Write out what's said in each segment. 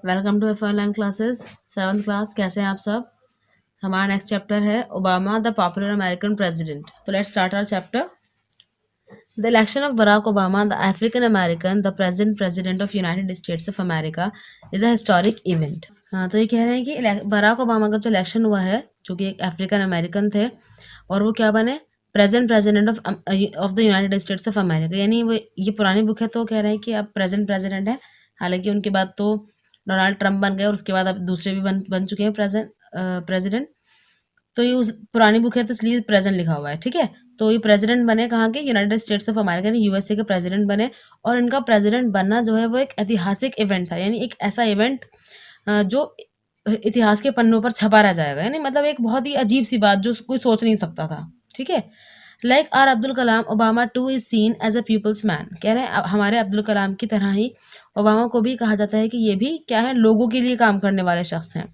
Welcome to F online classes 7th class. कैसे हैं आप सब? हमारा नेक्स्ट चैप्टर है Obama the popular American president. तो let's start our chapter. The election of Barack Obama the African American the present president of United States of America is a historic event. हाँ, तो ये कह रहे हैं कि Barack Obama का जो इलेक्शन हुआ है, जो कि एक अफ्रीकन अमेरिकन थे, और वो क्या बने, present president of the United States of America. यानी वो ये पुरानी बुक है, तो कह रहे हैं कि अब प्रेजेंट प्रेसिडेंट है। हालांकि उनके बाद तो डोनाल्ड ट्रंप बन गए और उसके बाद अब दूसरे भी बन चुके हैं प्रेसिडेंट। तो ये उस पुरानी बुक है, तो इसलिए प्रेजेंट लिखा हुआ है। ठीक है, तो ये प्रेसिडेंट बने कहाँ के, यूनाइटेड स्टेट्स ऑफ अमेरिका यानी यूएसए के प्रेसिडेंट बने। और इनका प्रेसिडेंट बनना जो है वो एक ऐतिहासिक इवेंट था, यानी एक ऐसा इवेंट जो इतिहास के पन्नों पर छपा रह जाएगा। यानी मतलब एक बहुत ही अजीब सी बात जो कोई सोच नहीं सकता था। ठीक है, like our Abdul Kalam Obama too is seen as a people's man. कह रहे हैं हमारे अब्दुल कलाम की तरह ही ओबामा को भी कहा जाता है कि ये भी क्या है, लोगों के लिए काम करने वाले शख्स हैं।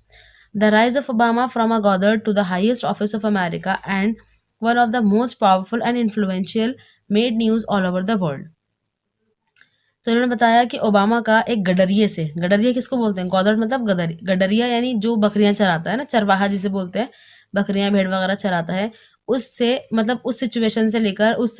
The rise of Obama from a gutter to the highest office of America and one of the most powerful and influential made news all over the world. तो इन्होंने बताया कि ओबामा का एक गडरिये से, गडरिया किसको बोलते हैं, गॉदर मतलब गडरिया यानी जो बकरियां चराता है ना, चरवाहा जिसे बोलते हैं, बकरियां भेड़ वगैरह चराता है, उससे मतलब उस सिचुएशन से लेकर, उस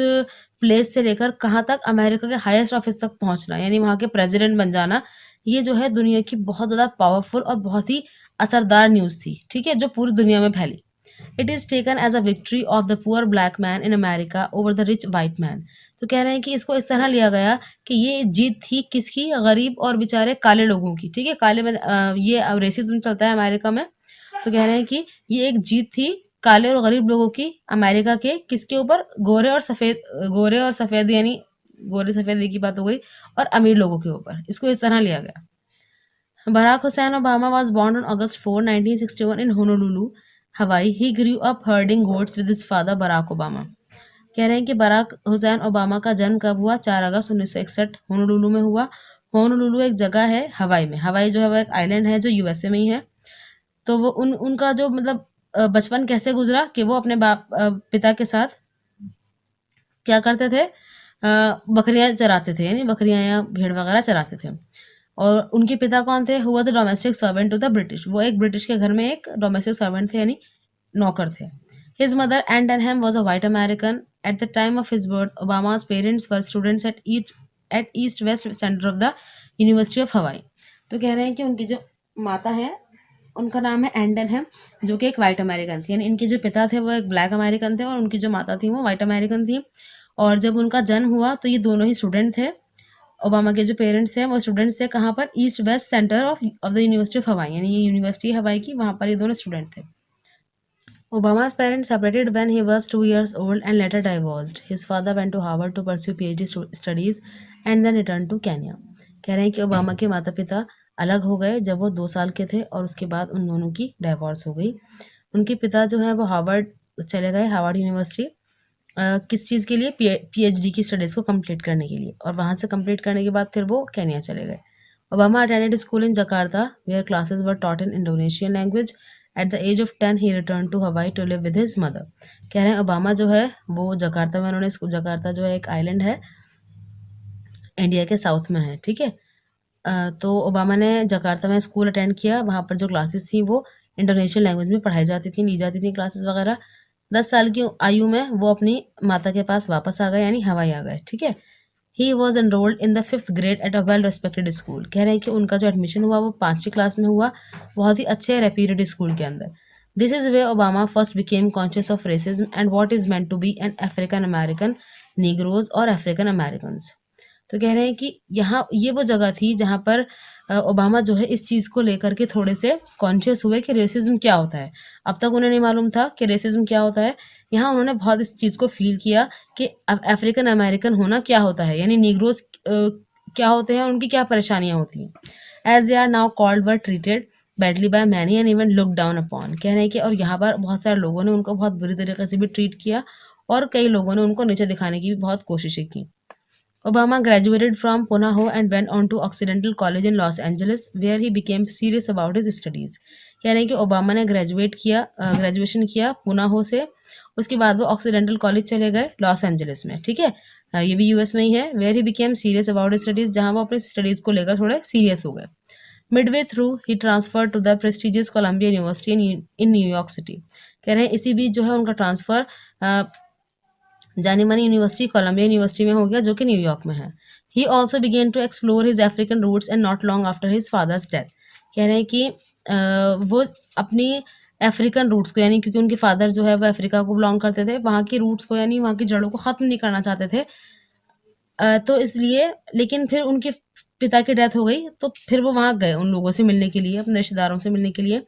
प्लेस से लेकर कहाँ तक, अमेरिका के हाईएस्ट ऑफिस तक पहुंचना, यानी वहाँ के प्रेसिडेंट बन जाना, ये जो है दुनिया की बहुत ज़्यादा पावरफुल और बहुत ही असरदार न्यूज़ थी। ठीक है, जो पूरी दुनिया में फैली। It is taken as a victory of the poor black man in America over the rich white man. तो कह रहे हैं कि इसको इस तरह लिया गया कि ये जीत थी किसकी, गरीब और बेचारे काले लोगों की। ठीक है, काले में ये अब रेसिज्म चलता है अमेरिका में। तो कह रहे हैं कि ये एक जीत थी काले और गरीब लोगों की, अमेरिका के किसके ऊपर, गोरे और सफेद यानी गोरे सफेद एक ही बात हो गई, और अमीर लोगों के ऊपर। इसको इस तरह लिया गया। Barack Hussein Obama was born on August 4, 1961 in Honolulu, Hawaii. He grew up herding goats with his father Barack Obama. कह रहे हैं कि बराक हुसैन ओबामा का जन्म कब हुआ, 4 अगस्त 1961 होनोलुलु में हुआ। होनोलुलु एक जगह है हवाई में। हवाई जो है वो एक आइलैंड है जो यूएसए में ही है। तो वो उनका जो मतलब बचपन कैसे गुजरा कि वो अपने पिता के साथ क्या करते थे, बकरियां चराते थे, यानी बकरियां या भेड़ वगैरह चराते थे। और उनके पिता कौन थे, हुआ the domestic servant to the British. वो एक ब्रिटिश के घर में एक डोमेस्टिक सर्वेंट थे, यानी नौकर थे। His mother and Dunham was a white American. At the time of his birth Obama's parents were students at East West Center of the University of Hawaii. तो कह रहे हैं कि उनकी जो माता है उनका नाम है एन डेनहम, जो कि एक वाइट अमेरिकन थी। यानी इनके जो पिता थे वो एक ब्लैक अमेरिकन थे और उनकी जो माता थी वो वाइट अमेरिकन थी। और जब उनका जन्म हुआ तो ये दोनों ही स्टूडेंट थे। ओबामा के जो पेरेंट्स हैं वो स्टूडेंट्स थे कहाँ पर, east West Center of the University of हवाई, यानी ये यूनिवर्सिटी हवाई की, वहाँ पर ये दोनों स्टूडेंट थे। Obama's parents separated when he was 2 years old and later divorced. His father went to Harvard to pursue PhD studies and then returned to Kenya. कह रहे हैं कि ओबामा के माता पिता अलग हो गए जब वो 2 साल के थे और उसके बाद उन दोनों की डाइवोर्स हो गई। उनके पिता जो है वो हार्वर्ड चले गए, हार्वर्ड यूनिवर्सिटी, किस चीज़ के लिए, पीएचडी की स्टडीज़ को कंप्लीट करने के लिए। और वहाँ से कंप्लीट करने के बाद फिर वो केन्या चले गए। Obama attended school in Jakarta where classes were taught in Indonesian language. At the age of 10 he return to Hawaii to live with his mother. कह रहे हैं ओबामा जो है वो जकार्ता में, उन्होंने जकार्ता जो है एक आइलैंड है इंडिया के साउथ में है। ठीक है, तो ओबामा ने जकार्ता में स्कूल अटेंड किया। वहाँ पर जो क्लासेस थी वो इंडोनेशियन लैंग्वेज में पढ़ाई जाती थी, ली जाती थी क्लासेस वगैरह। 10 साल की आयु में वो अपनी माता के पास वापस आ गए, यानी हवाई आ गए। ठीक है, he was enrolled in the 5th grade at a well respected school. कह रहे हैं कि उनका जो एडमिशन हुआ वो 5वीं क्लास में हुआ, बहुत ही अच्छे रेप्यूटेड स्कूल के अंदर। This is way Obama first became conscious of racism and what is meant to be an African American, negroes और अफ्रीकन अमेरिकन। तो कह रहे हैं कि यहाँ ये वो जगह थी जहाँ पर ओबामा जो है इस चीज़ को लेकर के थोड़े से कॉन्शियस हुए कि रेसिज्म क्या होता है। अब तक उन्हें नहीं मालूम था कि रेसिज्म क्या होता है। यहाँ उन्होंने बहुत इस चीज़ को फील किया कि अफ्रीकन अमेरिकन होना क्या होता है, यानी नीग्रोज क्या होते हैं, उनकी क्या परेशानियाँ होती हैं। As they are now called were treated badly by many and even look down upon. कह रहे हैं कि और यहाँ पर बहुत सारे लोगों ने उनको बहुत बुरी तरीके से भी ट्रीट किया और कई लोगों ने उनको नीचे दिखाने की भी बहुत कोशिशें की। Obama graduated from Punahou and went on to Occidental College in Los Angeles, where he became serious about his studies. कह रहे हैं कि ओबामा ने ग्रेजुएशन किया पुनाहो से, उसके बाद वो ऑक्सीडेंटल कॉलेज चले गए लॉस एंजलिस में। ठीक है, ये भी यूएस में ही है। Where he became serious about his studies, जहाँ वो अपनी स्टडीज़ को लेकर थोड़े सीरियस हो गए। Midway through, he transferred to the prestigious Columbia University in New York City. कह रहे हैं इसी बीच जो है उनका ट्रांसफ़र जानी मानी यूनिवर्सिटी कोलंबिया यूनिवर्सिटी में हो गया जो कि न्यूयॉर्क में है. He also began to explore his African roots and not long after his father's death. कह रहे हैं कि वो अपनी अफ्रीकन रूट्स को यानी क्योंकि उनके फादर जो है वो अफ्रीका को बिलोंग करते थे, वहाँ की रूट्स को यानी वहाँ की जड़ों को ख़त्म नहीं करना चाहते थे. तो इसलिए लेकिन फिर उनके पिता की डेथ हो गई तो फिर वो वहाँ गए उन लोगों से मिलने के लिए, अपने रिश्तेदारों से मिलने के लिए.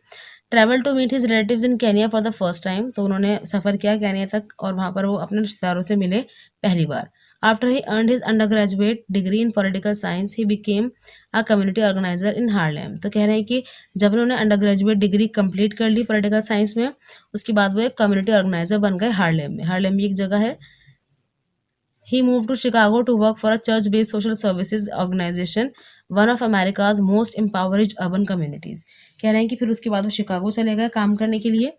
Travel to meet his relatives in Kenya for the first time. तो उन्होंने सफ़र किया केनिया तक और वहाँ पर वो अपने रिश्तेदारों से मिले पहली बार. After he earned his under graduate degree in political science he became a community organiser in Harlem. तो कह रहे हैं कि जब उन्होंने अंडर ग्रेजुएट डिग्री कंप्लीट कर ली पॉलिटिकल साइंस में, उसके बाद वो एक कम्युनिटी ऑर्गेनाइजर बन गए हार्लेम में. हार्लेम भी एक जगह है. He moved to Chicago to work for a church-based social services organization, one of America's most impoverished urban communities. कह रहे हैं कि फिर उसके बाद वो शिकागो चले गए काम करने के लिए.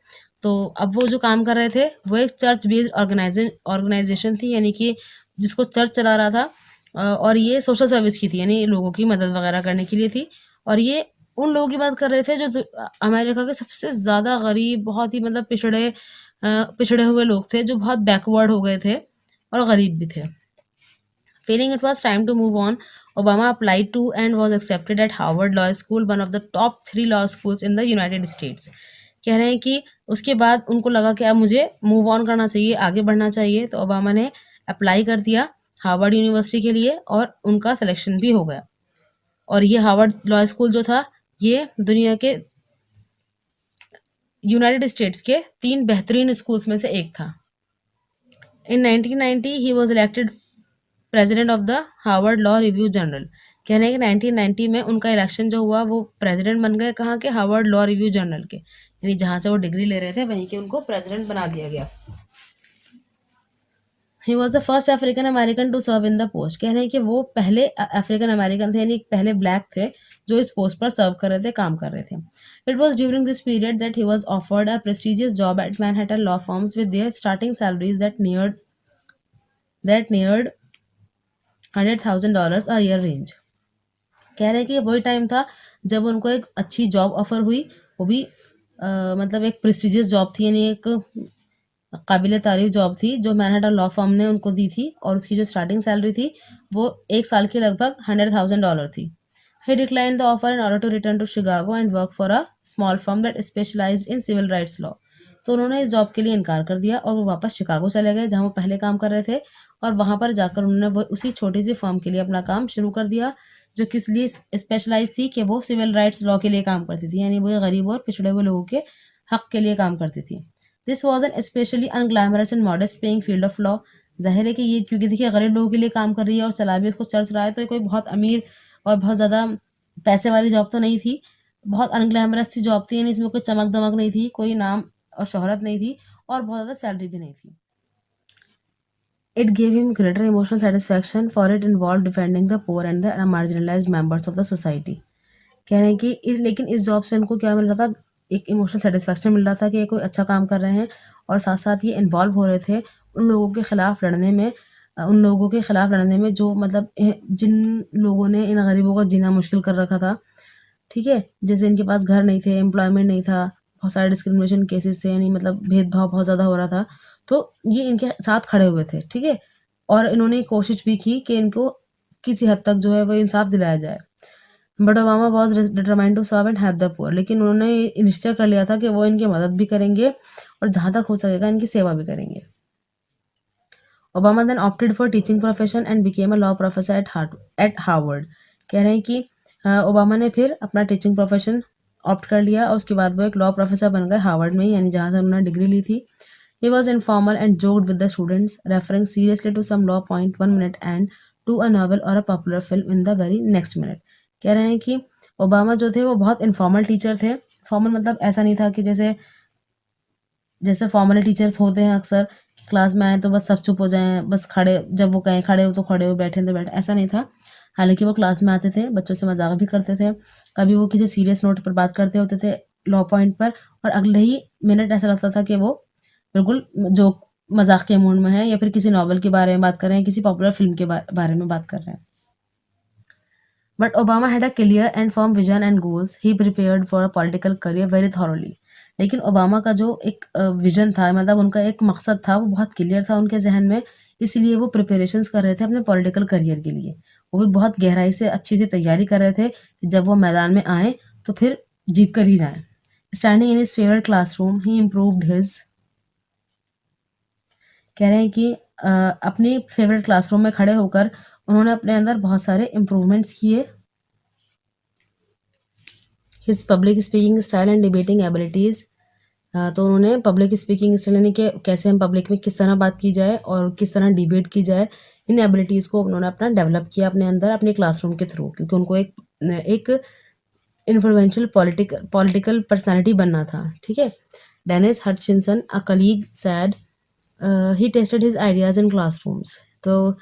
तो अब वो जो काम कर रहे थे वो एक चर्च बेस्ड ऑर्गेनाइजेशन थी यानी कि जिसको चर्च चला रहा था. और ये सोशल सर्विस की थी यानी लोगों की मदद वगैरह करने के लिए थी. और ये उन लोगों की बात कर रहे थे जो अमेरिका के सबसे ज़्यादा गरीब बहुत ही मतलब पिछड़े हुए लोग थे जो बहुत बैकवर्ड हो गए थे और गरीब भी थे. Feeling it was time to move on, Obama applied to and was accepted at Harvard Law School, one of the top 3 law schools in the United States. कह रहे हैं कि उसके बाद उनको लगा कि अब मुझे मूव ऑन करना चाहिए, आगे बढ़ना चाहिए. तो ओबामा ने अप्लाई कर दिया हार्वर्ड यूनिवर्सिटी के लिए और उनका सिलेक्शन भी हो गया. और ये हार्वर्ड लॉ स्कूल जो था ये दुनिया के यूनाइटेड स्टेट्स के 3 बेहतरीन स्कूल्स में से एक था. In 1990 he was elected president of the Harvard law review journal. कह रहे हैं कि 1990 में उनका इलेक्शन जो हुआ वो प्रेसिडेंट बन गए कहाँ के हार्वर्ड लॉ रिव्यू जर्नल के यानी जहाँ से वो डिग्री ले रहे थे वहीं के उनको प्रेसिडेंट बना दिया गया. He was the first African American to serve in the post. कह रहे हैं कि वो पहले अफ्रीकन अमेरिकन थे यानी पहले ब्लैक थे जो इस पोस्ट पर सर्व कर रहे थे काम कर रहे थे. It was during this period that he was offered a prestigious job eight Manhattan law firms with their starting salaries that neared $100,000 a year range. कह रहे हैं कि वही टाइम था जब उनको एक अच्छी जॉब ऑफर हुई, वो भी मतलब एक प्रेस्टिजियस जॉब थी यानी एक काबिल तारीफ जॉब थी जो मैनहट्टन लॉ फर्म ने उनको दी थी और उसकी जो स्टार्टिंग सैलरी थी वो एक साल की लगभग $100,000 थी. He decline the offer in order to return to Chicago and work for a small firm that specialised in civil rights law. तो उन्होंने इस जॉब के लिए इनकार कर दिया और वो वापस शिकागो चले गए जहाँ वो पहले काम कर रहे थे. और वहाँ पर जाकर उन्होंने वो उसी छोटी सी फर्म के लिए अपना काम शुरू कर दिया जो किस लिए स्पेशलाइज थी कि वो सिविल राइट्स लॉ के लिए काम करती थी यानी वो गरीब और पिछड़े हुए लोगों के हक के लिए काम करती थी. This was an specially unglamorous and modest paying field of law. जाहिर है कि ये क्योंकि देखिए गरीब लोगों के लिए काम कर रही है और चला भी उसको चर्च रहा है तो ये कोई बहुत अमीर और बहुत ज़्यादा पैसे वाली जॉब तो नहीं थी. बहुत अनग्लैमरस सी जॉब थी यानी इसमें कोई चमक दमक नहीं थी, कोई नाम और शोहरत नहीं थी और बहुत ज़्यादा सैलरी भी नहीं थी. It gave him greater emotional satisfaction for it involved defending the poor and the marginalized members of the society. कह रहे हैं कि लेकिन इस जॉब से उनको क्या मिल रहा था, एक इमोशनल सेटिस्फैक्शन मिल रहा था कि ये कोई अच्छा काम कर रहे हैं और साथ साथ ये इन्वॉल्व हो रहे थे उन लोगों के खिलाफ लड़ने में. उन लोगों के खिलाफ लड़ने में जो मतलब जिन लोगों ने इन गरीबों का जीना मुश्किल कर रखा था. ठीक है, जैसे इनके पास घर नहीं थे, एम्प्लॉयमेंट नहीं था, बहुत सारे डिस्क्रिमिनेशन केसेस थे यानी मतलब भेदभाव बहुत ज़्यादा हो रहा था. तो ये इनके साथ खड़े हुए थे. ठीक है, और इन्होंने कोशिश भी की कि इनको किसी हद तक जो है वो इंसाफ दिलाया जाए. But Obama was determined to serve and help the poor. लेकिन उन्होंने निश्चय कर लिया था कि वो इनकी मदद भी करेंगे और जहाँ तक हो सकेगा इनकी सेवा भी करेंगे. Obama then opted for teaching profession and became a law professor at Harvard. कह रहे हैं कि ओबामा ने फिर अपना टीचिंग प्रोफेशन ऑप्ट कर लिया और उसके बाद वो एक लॉ प्रोफेसर बन गए हार्वर्ड में यानी जहाँ से उन्होंने डिग्री ली थी. He was informal and joked with the students, referring seriously to some law point 1 minute and to a novel or a popular film in the very next minute. कह रहे हैं कि ओबामा जो थे वो बहुत इनफॉर्मल टीचर थे. Formal मतलब ऐसा नहीं था कि जैसे जैसे फॉर्मल टीचर्स होते हैं अक्सर कि क्लास में आए तो बस सब चुप हो जाएं, बस खड़े जब वो कहें खड़े हो तो खड़े हो, बैठे तो बैठे, ऐसा नहीं था. हालांकि वो क्लास में आते थे, बच्चों से मजाक भी करते थे, कभी वो किसी सीरियस नोट पर बात करते होते थे लॉ पॉइंट पर और अगले ही मिनट ऐसा लगता था कि वो बिल्कुल जो मजाक के मूड में है या फिर किसी नॉवल के बारे में बात कर रहे हैं, किसी पॉपुलर फिल्म के बारे में बात कर रहे हैं. But Obama had a clear and firm vision and goals. He prepared for a political career very thoroughly. लेकिन ओबामा का जो एक विजन था, मतलब उनका एक मकसद था, वो बहुत क्लियर था उनके जहन में, इसलिए वो प्रिपरेशंस कर रहे थे अपने पॉलिटिकल करियर के लिए। वो भी बहुत गहराई से अच्छी से तैयारी कर रहे थे कि जब वो मैदान में आए तो फिर जीत कर ही जाएं। Standing in his favourite classroom he improved his, कह रहे हैं कि अपनी फेवरेट क्लासरूम में खड़े होकर उन्होंने अपने अंदर बहुत सारे इम्प्रूवमेंट्स किए। His public speaking style and debating abilities, तो उन्होंने पब्लिक स्पीकिंग स्टाइल यानी कि कैसे हम पब्लिक में किस तरह बात की जाए और किस तरह डिबेट की जाए, इन एबिलिटीज़ को उन्होंने अपना डेवलप किया अपने अंदर अपने क्लासरूम के थ्रू, क्योंकि उनको एक इन्फ्लुएंशियल पॉलिटिकल पर्सनालिटी बनना था। ठीक है। Dennis Hutchinson a colleague said he tested his ideas in classrooms, तो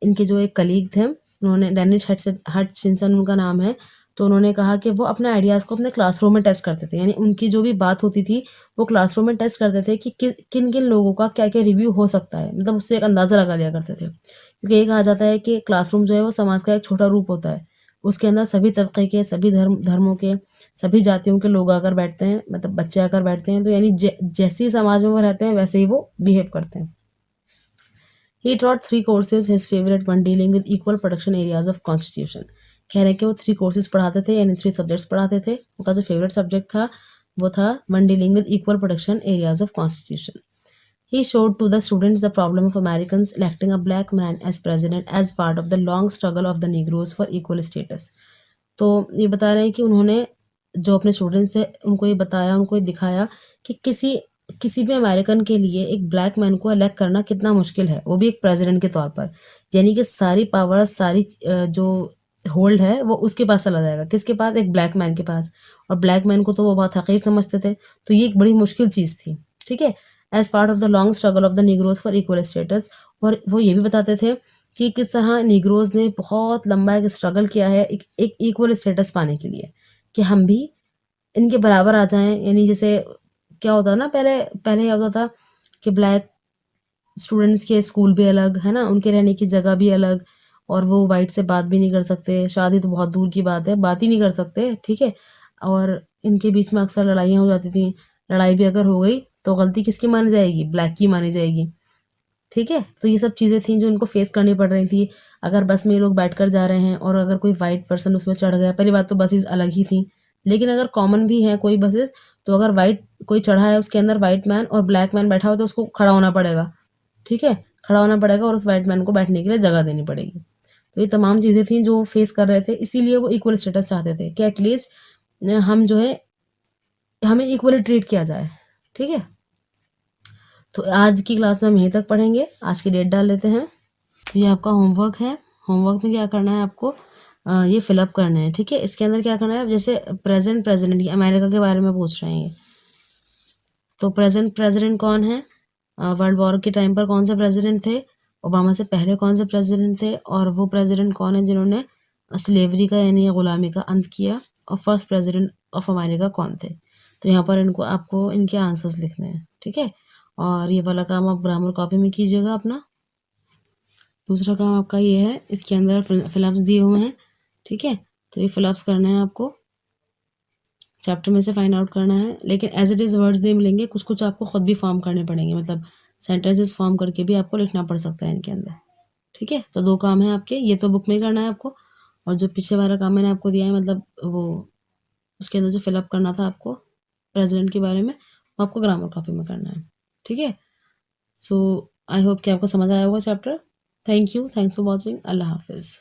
इनके जो एक कलीग थे, उन्होंने डेनिस हटचिंसन उनका नाम है, तो उन्होंने कहा कि वो अपने आइडियाज़ को अपने क्लासरूम में टेस्ट करते थे, यानी उनकी जो भी बात होती थी वो क्लासरूम में टेस्ट करते थे कि किन किन लोगों का क्या क्या रिव्यू हो सकता है, मतलब उससे एक अंदाज़ा लगा लिया करते थे, क्योंकि ये कहा जाता है कि क्लासरूम जो है वो समाज का एक छोटा रूप होता है। उसके अंदर सभी तबके के, सभी धर्मों के, सभी जातियों के लोग आकर बैठते हैं, मतलब बच्चे आकर बैठते हैं, तो यानी जैसे समाज में वो रहते हैं वैसे ही वो बिहेव करते हैं। He taught 3 courses, his favorite one dealing with equal protection areas of constitution. कह रहे हैं कि वो 3 courses पढ़ाते थे, यानी 3 subjects पढ़ाते थे। उनका जो फेवरेट सब्जेक्ट था वो था one dealing with equal protection areas of constitution. He showed to the students the problem of Americans electing a black man as president as part of the long struggle of the Negroes for equal status. तो ये बता रहे हैं कि उन्होंने जो अपने students थे उनको ये बताया, उनको ये दिखाया कि किसी किसी भी अमेरिकन के लिए एक ब्लैक मैन को इलेक्ट करना कितना मुश्किल है, वो भी एक प्रेसिडेंट के तौर पर। यानी कि सारी पावर, सारी जो होल्ड है वो उसके पास चला जाएगा, किसके पास? एक ब्लैक मैन के पास। और ब्लैक मैन को तो वो बहुत हकीर समझते थे, तो ये एक बड़ी मुश्किल चीज़ थी। ठीक है। As part of the long struggle of the negroes for equal status, और वो ये भी बताते थे कि किस तरह निग्रोज ने बहुत लंबा एक स्ट्रगल किया है एक इक्वल स्टेटस पाने के लिए, कि हम भी इनके बराबर आ जाएं। यानी जैसे क्या होता है ना, पहले पहले क्या होता था कि ब्लैक स्टूडेंट्स के स्कूल भी अलग है ना, उनके रहने की जगह भी अलग, और वो वाइट से बात भी नहीं कर सकते, शादी तो बहुत दूर की बात है, बात ही नहीं कर सकते। ठीक है। और इनके बीच में अक्सर लड़ाइयाँ हो जाती थी, लड़ाई भी अगर हो गई तो गलती किसकी मानी जाएगी? ब्लैक की मानी जाएगी। ठीक है। तो ये सब चीज़ें थी जो इनको फेस करनी पड़ रही थी। अगर बस में ये लोग बैठकर जा रहे हैं और अगर कोई वाइट पर्सन उसमें चढ़ गया, पहली बात तो बसेस अलग ही थी, लेकिन अगर कॉमन भी हैं कोई बसेस, तो अगर वाइट कोई चढ़ा है उसके अंदर, वाइट मैन और ब्लैक मैन बैठा हो, तो उसको खड़ा होना पड़ेगा। ठीक है। खड़ा होना पड़ेगा और उस वाइट मैन को बैठने के लिए जगह देनी पड़ेगी। तो ये तमाम चीज़ें थी जो फेस कर रहे थे, इसीलिए वो इक्वल स्टेटस चाहते थे कि एटलीस्ट हम जो है हमें इक्वली ट्रीट किया जाए। ठीक है। तो आज की क्लास में हम यहीं तक पढ़ेंगे। आज की डेट डाल लेते हैं। तो ये आपका होमवर्क है। होमवर्क में क्या करना है आपको? ये फिलअप करना है। ठीक है। इसके अंदर क्या करना है, जैसे प्रेजेंट ये अमेरिका के बारे में पूछ रहे हैं ये, तो प्रेजेंट प्रेसिडेंट कौन है? वर्ल्ड वॉर के टाइम पर कौन से प्रेसिडेंट थे? ओबामा से पहले कौन से प्रेसिडेंट थे? और वो प्रेसिडेंट कौन है जिन्होंने स्लेवरी का यानी गुलामी का अंत किया? और फर्स्ट प्रेसिडेंट ऑफ अमेरिका कौन थे? तो यहाँ पर इनको आपको इनके आंसर्स लिखने हैं। ठीक है। और ये वाला काम आप ग्रामर कॉपी में कीजिएगा अपना। दूसरा काम आपका ये है, इसके अंदर फिलअप्स दिए हुए हैं। ठीक है। तो ये फिलअप्स करना है आपको, चैप्टर में से फाइंड आउट करना है, लेकिन एज इट इज़ वर्ड्स नहीं मिलेंगे, कुछ कुछ आपको खुद भी फॉर्म करने पड़ेंगे, मतलब सेंटेंसेस फॉर्म करके भी आपको लिखना पड़ सकता है इनके अंदर। ठीक है। तो 2 काम है आपके, ये तो बुक में ही करना है आपको, और जो पीछे वाला काम मैंने आपको दिया है, मतलब वो उसके अंदर जो फिलअप करना था आपको प्रेसिडेंट के बारे में, वो आपको ग्रामर कॉपी में करना है। ठीक है। सो आई होप कि आपको समझ आया होगा chapter. Thank you, thanks for watching. अल्लाह हाफिज़।